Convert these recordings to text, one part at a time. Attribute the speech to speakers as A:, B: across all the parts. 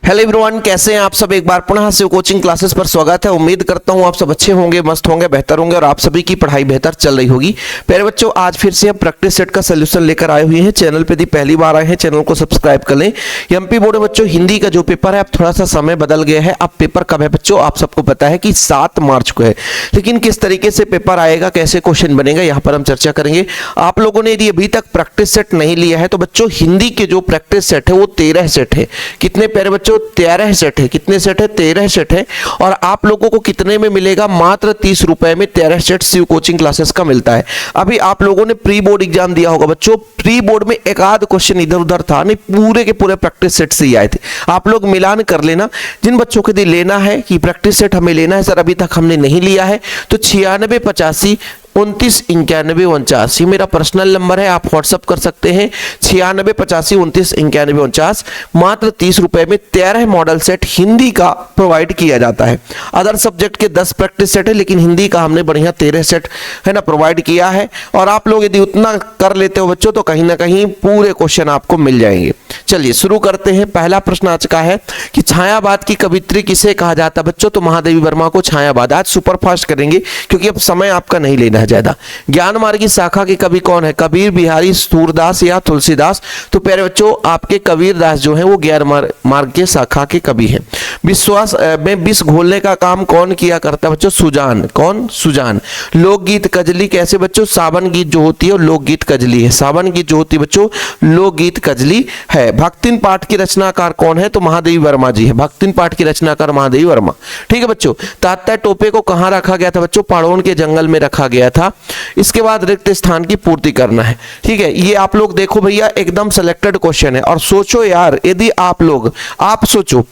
A: Hello everyone, कैसे हैं आप सब। एक बार पुनः शिव कोचिंग क्लासेस पर स्वागत है। उम्मीद करता हूं आप सब अच्छे होंगे, मस्त होंगे, बेहतर होंगे और आप सभी की पढ़ाई बेहतर चल रही होगी। प्यारे बच्चों, आज फिर से हम प्रैक्टिस सेट का सोल्यूशन लेकर आए हुए हैं। चैनल पे यदि पहली बार आए हैं, चैनल को सब्सक्राइब कर लें। एमपी बोर्ड बच्चों हिंदी का जो पेपर है, अब थोड़ा सा समय बदल गया है। अब पेपर कब है बच्चों, आप सबको पता है कि 7 मार्च को है। लेकिन किस तरीके से पेपर आएगा, कैसे क्वेश्चन बनेगा, यहाँ पर हम चर्चा करेंगे। आप लोगों ने यदि अभी तक प्रैक्टिस सेट नहीं लिया है तो बच्चों हिंदी के जो प्रैक्टिस सेट है वो 13 सेट है। कितने प्यारे बच्चों, 13 सेट है। कितने सेट है, 13 सेट है। और आप लोगों को कितने में मिलेगा, मात्र 30 रुपए में 13 सेट शिव कोचिंग क्लासेस का मिलता है। अभी आप लोगों ने प्री बोर्ड एग्जाम दिया होगा बच्चों, प्री बोर्ड में एक आध क्वेश्चन इधर उधर था, नहीं पूरे के पूरे प्रैक्टिस सेट से ही आए थे। आप लोग मिलान कर लेना। जिन बच्चों को यदि लेना है कि प्रैक्टिस सेट हमें लेना है सर, अभी तक हमने नहीं लिया है, तो 96 85 29 91 49 मेरा पर्सनल नंबर है। आप व्हाट्सअप कर सकते हैं। 96 85 29 91 49। मात्र 30 रुपए में 13 मॉडल सेट हिंदी का प्रोवाइड किया जाता है। अदर सब्जेक्ट के 10 प्रैक्टिस सेट है, लेकिन हिंदी का हमने बढ़िया 13 सेट है ना प्रोवाइड किया है। और आप लोग यदि उतना कर लेते हो बच्चों तो कहीं ना कहीं पूरे क्वेश्चन आपको मिल जाएंगे। चलिए शुरू करते हैं। पहला प्रश्न आज का है कि छायावाद की कवित्री किसे कहा जाता है बच्चों, तो महादेवी वर्मा को छायावाद। आज सुपरफास्ट करेंगे क्योंकि अब समय आपका नहीं लेना है ज्यादा। ज्ञान मार्ग की शाखा के कवि कौन है, कबीर, बिहारी, सूरदास या तुलसीदास। तो प्यारे बच्चों आपके कबीर दास जो है वो ज्ञान मार्ग के शाखा के कवि हैं। विश्वास में विष घोलने का काम कौन किया करता है बच्चों, सुजान। कौन, सुजान। लोकगीत कजली कैसे बच्चों, सावन गीत जो होती है वो लोकगीत कजली है। सावन गीत जो होती है बच्चों लोकगीत कजली है। भक्तिन पाठ की रचनाकार कौन है, तो महादेवी वर्मा जी है। भक्तिन पाठ की रचनाकार महादेवी वर्मा। ठीक है बच्चों। तात्या टोपे को कहां रखा गया था बच्चों, पाड़ोन के जंगल में रखा गया था। इसके बाद रिक्त स्थान की पूर्ति करना है। ठीक है, ये आप लोग देखो भैया एकदम सिलेक्टेड क्वेश्चन है। और सोचो यार, यदि आप सोचो,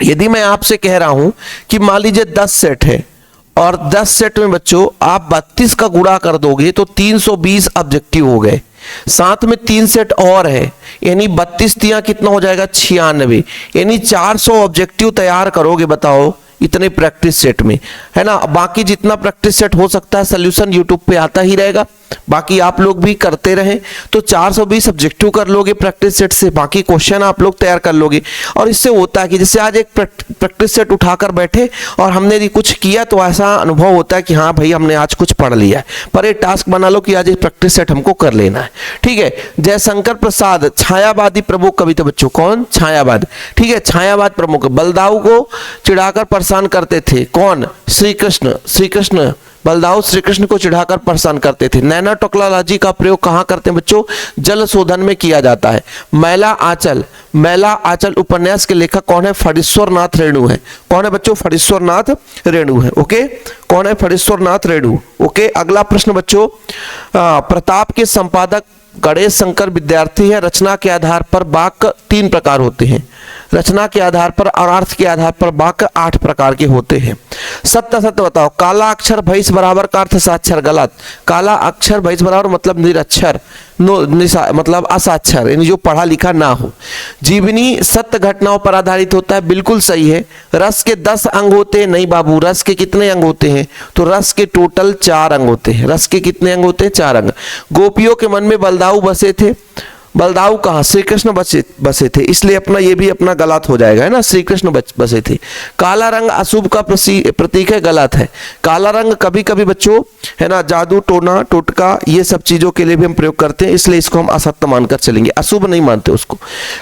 A: यदि मैं आपसे कह रहा हूं कि मान लीजिए 10 सेट है और 10 सेट में बच्चों आप 32 का गुणा कर दोगे तो 320 ऑब्जेक्टिव हो गए। साथ में 3 सेट और है, यानी 32 तियां कितना हो जाएगा, 96। यानी 400 ऑब्जेक्टिव तैयार करोगे बताओ इतने प्रैक्टिस सेट में, है ना। बाकी जितना प्रैक्टिस सेट हो सकता है सोल्यूशन यूट्यूब पे आता ही रहेगा। बाकी आप लोग भी करते रहें तो 420 ऑब्जेक्टिव कर लोगे प्रैक्टिस सेट से। बाकी क्वेश्चन आप लोग तैयार कर लोगे। और इससे होता है कि जैसे आज एक प्रैक्टिस सेट उठाकर बैठे और हमने यदि कुछ किया तो ऐसा अनुभव होता है कि हाँ भाई हमने आज कुछ पढ़ लिया है। पर एक टास्क बना लो कि आज एक प्रैक्टिस सेट हमको कर लेना है। ठीक है। जयशंकर प्रसाद छायावादी प्रमुख कवि थे बच्चों। कौन, छायावाद। ठीक है, छायावाद प्रमुख। बलदाऊ को चिढ़ाकर परेशान करते थे कौन, श्री कृष्ण। श्री कृष्ण, बलदाऊ श्री कृष्ण को चिढ़ाकर परेशान करते थे। नैनो टेक्नोलॉजी का प्रयोग कहां करते हैं बच्चों, जल शोधन में किया जाता है। मैला आंचल, मैला आंचल उपन्यास के लेखक कौन है, फणीश्वर नाथ रेणु है। कौन है बच्चों, फणीश्वर नाथ रेणु है। ओके, कौन है, फणीश्वर नाथ रेणु। ओके, अगला प्रश्न बच्चों, प्रताप के संपादक गणेश शंकर विद्यार्थी है। रचना के आधार पर वाक्य 3 प्रकार होते हैं। रचना के आधार पर और अर्थ के आधार पर वाक्य 8 प्रकार के होते हैं। सत्य सत्य बताओ। काला अक्षर भैंस बराबर का अर्थ साक्षर, गलत। काला अक्षर भैंस बराबर मतलब निरक्षर, मतलब असाक्षर, यानी जो पढ़ा लिखा ना हो। जीवनी सत्य घटनाओं पर आधारित होता है, बिल्कुल सही है। रस के 10 अंग होते हैं, नहीं बाबू, रस के कितने अंग होते हैं, तो रस के टोटल 4 अंग होते हैं। रस के कितने अंग होते हैं, 4 अंग। गोपियों के मन में बलदाऊ बसे थे। बलदाऊ कहाँ, श्री कृष्ण बसे थे, इसलिए अपना ये भी अपना गलत हो जाएगा, है ना। श्री कृष्ण बसे थे। काला रंग अशुभ का प्रतीक है, गलत है। काला रंग कभी कभी बच्चों, है ना, जादू, टोना, टोटका, ये सब चीजों के लिए भी हम प्रयोग करते हैं, इसलिए इसको हम असत्य मानकर चलेंगे, अशुभ नहीं मानते उसको।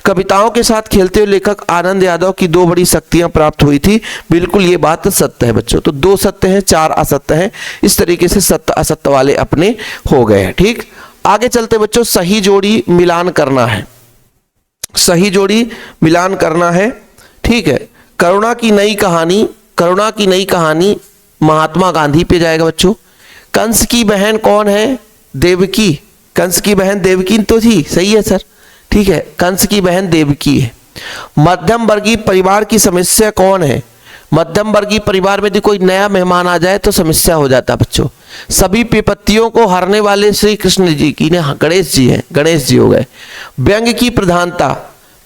A: कविताओं के साथ खेलते हुए लेखक आनंद यादव की 2 बड़ी शक्तियां प्राप्त हुई थी, बिल्कुल ये बात सत्य है बच्चों। तो 2 सत्य है, 4 असत्य है। इस तरीके से सत्य असत्य वाले अपने हो गए हैं। ठीक, आगे चलते बच्चों, सही जोड़ी मिलान करना है। सही जोड़ी मिलान करना है। ठीक है, करुणा की नई कहानी, करुणा की नई कहानी महात्मा गांधी पे जाएगा बच्चों। कंस की बहन कौन है, देवकी। कंस की बहन देवकी तो थी, सही है सर। ठीक है, कंस की बहन देवकी है। मध्यम वर्गीय परिवार की समस्या कौन है, मध्यम वर्गीय परिवार में यदि कोई नया मेहमान आ जाए तो समस्या हो जाता है बच्चों। सभी विपत्तियों को हरने वाले श्री कृष्ण जी की ने गणेश जी हैं, गणेश जी हो गए। व्यंग्य की प्रधानता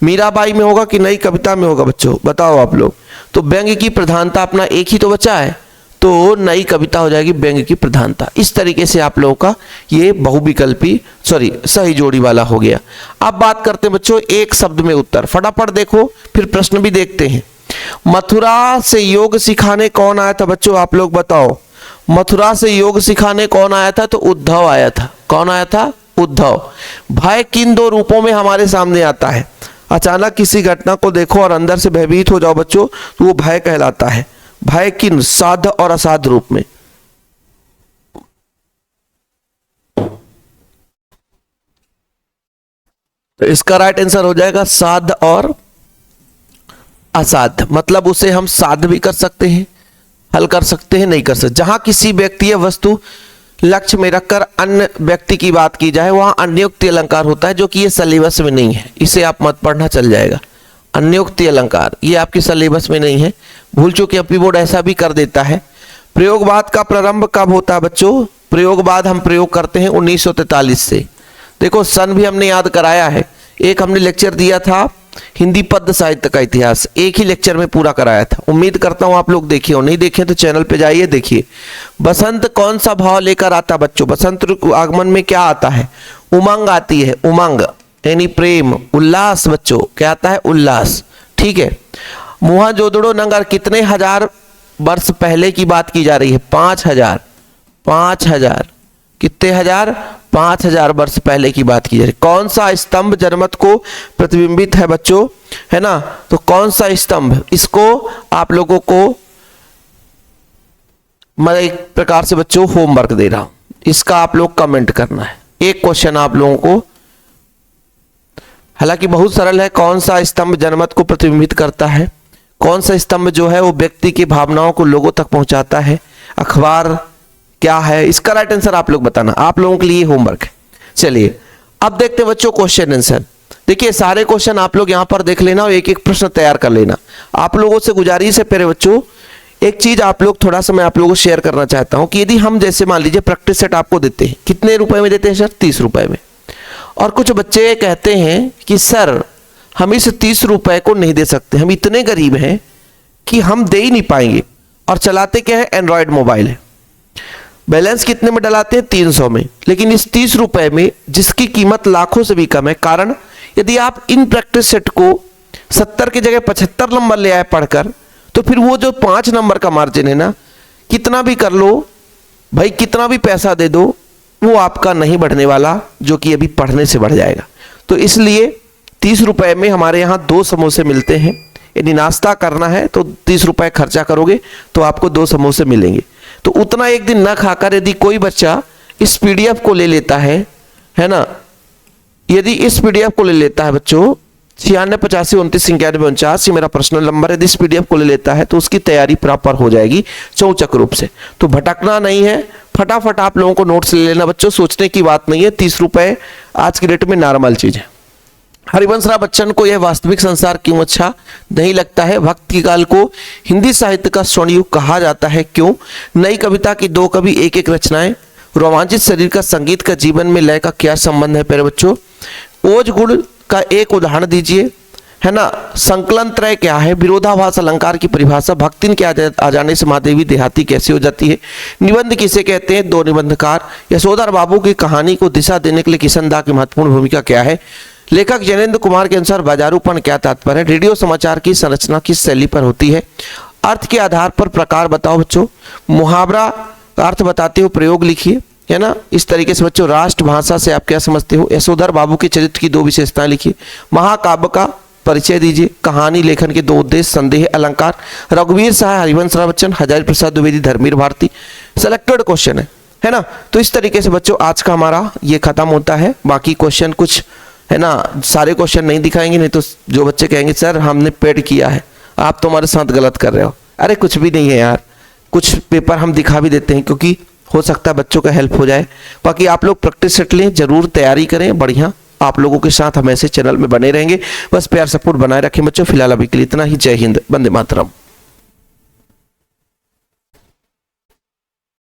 A: मीराबाई में होगा कि नई कविता में होगा बच्चों, बताओ आप लोग। तो व्यंग्य की प्रधानता अपना एक ही तो बचा है, तो नई कविता हो जाएगी व्यंग्य की प्रधानता। इस तरीके से आप लोगों का ये बहुविकल्पी सही जोड़ी वाला हो गया। अब बात करते हैं बच्चों एक शब्द में उत्तर। फटाफट देखो, फिर प्रश्न भी देखते हैं। मथुरा से योग सिखाने कौन आया था बच्चों, आप लोग बताओ। मथुरा से योग सिखाने कौन आया था, तो उद्धव आया था। कौन आया था, उद्धव। भय किन दो रूपों में हमारे सामने आता है। अचानक किसी घटना को देखो और अंदर से भयभीत हो जाओ बच्चों, तो वो भय कहलाता है। भय किन, साध्य और असाध्य रूप में। तो इसका राइट आंसर हो जाएगा साध्य और असाध्य। मतलब उसे हम साध्य भी कर सकते हैं, हल कर सकते हैं, नहीं कर सकते। जहां किसी व्यक्ति या वस्तु लक्ष्य में रखकर अन्य व्यक्ति की बात की जाए वहां अन्योक्ति अलंकार होता है, जो कि ये सिलेबस में नहीं है। इसे आप मत पढ़ना, चल जाएगा। अन्योक्ति अलंकार ये आपके सिलेबस में नहीं है, भूल चुके अपनी बोर्ड ऐसा भी कर देता है। प्रयोगवाद का प्रारंभ कब होता है बच्चों, प्रयोगवाद हम प्रयोग करते हैं 1943 से। देखो सन भी हमने याद कराया है। एक हमने लेक्चर दिया था हिंदी पद्य साहित्य का इतिहास, एक ही लेक्चर में पूरा कराया था। उम्मीद करता हूं आप लोग देखिए, और नहीं देखे तो चैनल पे जाइए देखिए। बसंत कौन सा भाव लेकर आता बच्चों, बसंत आगमन में क्या आता है, उमंग आती है। उमंग यानी प्रेम, उल्लास बच्चों, क्या आता है, उल्लास। ठीक है। मोहनजोदड़ो नगर कितने हजार वर्ष पहले की बात की जा रही है, 5000। 5000 कितने हजार, 5000 वर्ष पहले की बात की जा रही है। कौन सा स्तंभ जनमत को प्रतिबिंबित है बच्चों, है ना। तो कौन सा स्तंभ, इसको आप लोगों को मैं एक प्रकार से बच्चों होमवर्क दे रहा हूं, इसका आप लोग कमेंट करना है। एक क्वेश्चन आप लोगों को, हालांकि बहुत सरल है। कौन सा स्तंभ जनमत को प्रतिबिंबित करता है, कौन सा स्तंभ जो है वो व्यक्ति की भावनाओं को लोगों तक पहुंचाता है, अखबार क्या है, इसका राइट आंसर आप लोग बताना। आप लोगों के लिए होमवर्क है। चलिए अब देखते हैं बच्चों क्वेश्चन आंसर। देखिए सारे क्वेश्चन आप लोग यहां पर देख लेना और एक एक प्रश्न तैयार कर लेना। आप लोगों से गुजारिश है प्यारे बच्चों, एक चीज आप लोग थोड़ा सा मैं आप लोगों को शेयर करना चाहता हूं कि यदि हम जैसे मान लीजिए प्रैक्टिस सेट आपको देते हैं, कितने रुपए में देते हैं सर, 30 रुपए में। और कुछ बच्चे कहते हैं कि सर हम इस 30 रुपए को नहीं दे सकते, हम इतने गरीब हैं कि हम दे ही नहीं पाएंगे। और चलाते क्या है, एंड्रॉयड मोबाइल है। बैलेंस कितने में डलाते हैं, 300 में। लेकिन इस 30 रुपए में जिसकी कीमत लाखों से भी कम है, कारण यदि आप इन प्रैक्टिस सेट को 70 की जगह 75 नंबर ले आए पढ़कर, तो फिर वो जो 5 नंबर का मार्जिन है ना, कितना भी कर लो भाई, कितना भी पैसा दे दो, वो आपका नहीं बढ़ने वाला, जो कि अभी पढ़ने से बढ़ जाएगा। तो इसलिए 30 रुपए में हमारे यहाँ 2 समोसे मिलते हैं। यदि नाश्ता करना है तो 30 रुपए खर्चा करोगे तो आपको 2 समोसे मिलेंगे। तो उतना एक दिन न खाकर यदि कोई बच्चा इस पीडीएफ को ले लेता है ना, यदि इस पीडीएफ को ले लेता है बच्चों 9685299149 ये मेरा पर्सनल नंबर है, इस पीडीएफ को ले लेता है तो उसकी तैयारी प्रॉपर हो जाएगी चौचक रूप से। तो भटकना नहीं है, फटाफट आप लोगों को नोट्स ले लेना बच्चों, सोचने की बात नहीं है। 30 रुपए आज की डेट में नॉर्मल चीज है। हरिवंश राय बच्चन को यह वास्तविक संसार क्यों अच्छा नहीं लगता है, भक्ति काल को हिंदी साहित्य का स्वर्ण युग कहा जाता है क्यों, नई कविता की 2 कवि एक एक रचनाएं, रोमांचित शरीर का संगीत का जीवन में लय का क्या संबंध है प्यारे बच्चों, ओज गुण का एक उदाहरण दीजिए, है ना। संकलन त्रय क्या है, विरोधाभास अलंकार की परिभाषा, भक्तिन के आ जाने से महादेवी देहाती कैसे हो जाती है, निबंध किसे कहते हैं, 2 निबंधकार, यशोधर बाबू की कहानी को दिशा देने के लिए किशन दा की महत्वपूर्ण भूमिका क्या है, लेखक जैनेन्द्र कुमार के अनुसार बाजारूपन क्या तात्पर्य है, रेडियो समाचार की संरचना किस शैली पर होती है, अर्थ के आधार पर प्रकार बताओ बच्चों, मुहावरा का अर्थ बताते हो प्रयोग लिखिए, है ना। इस तरीके से बच्चों राष्ट्रभाषा से आप क्या समझते हो, यशोधर बाबू के चरित्र की 2 विशेषताएं लिखिए, महाकाव्य का परिचय दीजिए, कहानी लेखन के 2 उद्देश्य, संदेह अलंकार, रघुवीर सहाय, हरिवंश राय बच्चन, हजारी प्रसाद द्विवेदी, धर्मवीर भारती। सेलेक्टेड क्वेश्चन है ना। तो इस तरीके से बच्चों आज का हमारा ये खत्म होता है। बाकी क्वेश्चन कुछ है ना, सारे क्वेश्चन नहीं दिखाएंगे, नहीं तो जो बच्चे कहेंगे सर हमने पेड किया है, आप तो हमारे साथ गलत कर रहे हो। अरे कुछ भी नहीं है यार, कुछ पेपर हम दिखा भी देते हैं क्योंकि हो सकता है बच्चों का हेल्प हो जाए। बाकी आप लोग प्रैक्टिस सेट लें, जरूर तैयारी करें, बढ़िया। आप लोगों के साथ हम ऐसे चैनल में बने रहेंगे, बस प्यार सपोर्ट बनाए रखें बच्चों। फिलहाल अभी के लिए इतना ही। जय हिंद, वंदे मातरम।